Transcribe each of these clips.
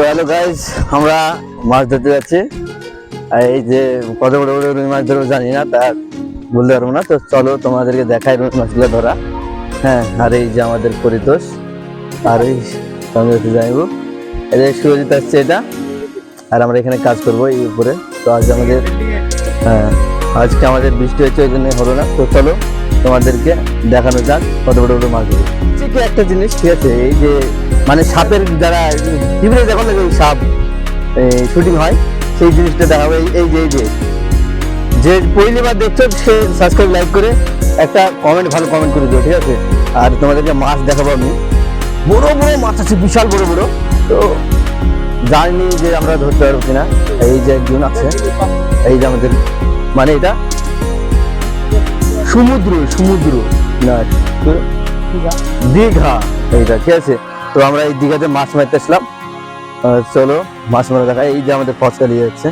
Hello guys, আমরা মাছ ধরতে যাচ্ছি। আর এই যে কত বড় বড় রুই মাছ ধরবো জানি না, তা বলতে পারবো না। তো চলো তোমাদেরকে দেখাই রুই মাছগুলো ধরা। হ্যাঁ, আর এই যে আমাদের পরিতোষ, আর এই সঙ্গে যাইব, এই যে সুরজিৎ আসছে এটা, আর আমরা এখানে কাজ করবো এই উপরে। তো আজ আমাদের আজকে আমাদের বৃষ্টি হচ্ছে, ওই জন্য হলো না। তো চলো তোমাদেরকে দেখানো যাক কত বড় বড় মাছ ধরবো। ঠিক একটা জিনিস, ঠিক আছে, এই যে মানে সাপের দ্বারা টিভিতে দেখো না সাপ শুটিং হয়, সেই জিনিসটা দেখাবো। এই যে যে পরিবার দেখছো সে সাবস্ক্রাইব লাইক করে একটা কমেন্ট, ভালো কমেন্ট করে দিও, ঠিক আছে। আর তোমাদেরকে মাছ দেখাবো আমি, বড় বড় মাছ আছে, বিশাল বড় বড়। তো জানি যে আমরা ধরতে পারবো কিনা। এই যে একজন আছে, এই যে আমাদের মানে এটা সমুদ্র না দীঘা, এইটা ঠিক আছে। তো আমরা এই দীঘাতে মাছ মারতে আসলাম। চলো মাছ মারা দেখা। এই যে আমাদের পথ চালিয়ে যাচ্ছে।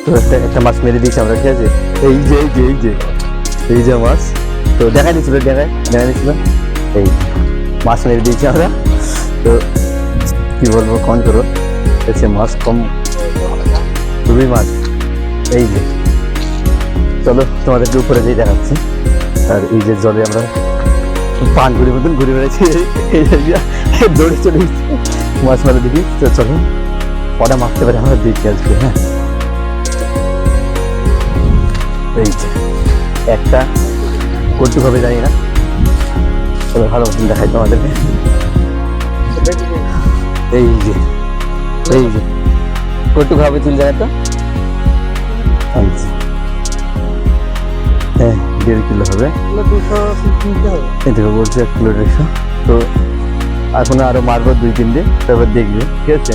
তো একটা মাছ মেরে দিয়েছি আমরা, ঠিক আছে। এই যে মাছ তো দেখা দিচ্ছিল, এই মাছ মেরে দিয়েছি আমরা। তো কি বলবো, কম করো, এসে মাছ কম, রুই মাছ। এই যে চলো তোমাদেরকে উপরে যেয়ে দেখাচ্ছি। আর এই যে জলে আমরা পান ঘুরি মতন ঘুরে বেড়াচ্ছি, দৌড়ে চলে গেছি মাছ মারা দেখি। তো চলো কটা মারতে পারে আমরা দেখি আজকে। হ্যাঁ, এই যে একটা কটুক হবে জানি না, তবে ভালো মতন দেখাই তোমাদেরকে। এই যে কটুক হবে চুল জায়গাটা, হ্যাঁ 1.5 কিলো হবে, এদিকে বলছে 1 কিলো 150। তো এখন আরো মারবো 2-3 দিন, তারপর দেখবে, ঠিক আছে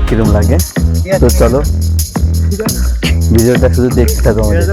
কিরম লাগে। তো চলো ভিডিওটা শুধু দেখতে থাকো আমাদের।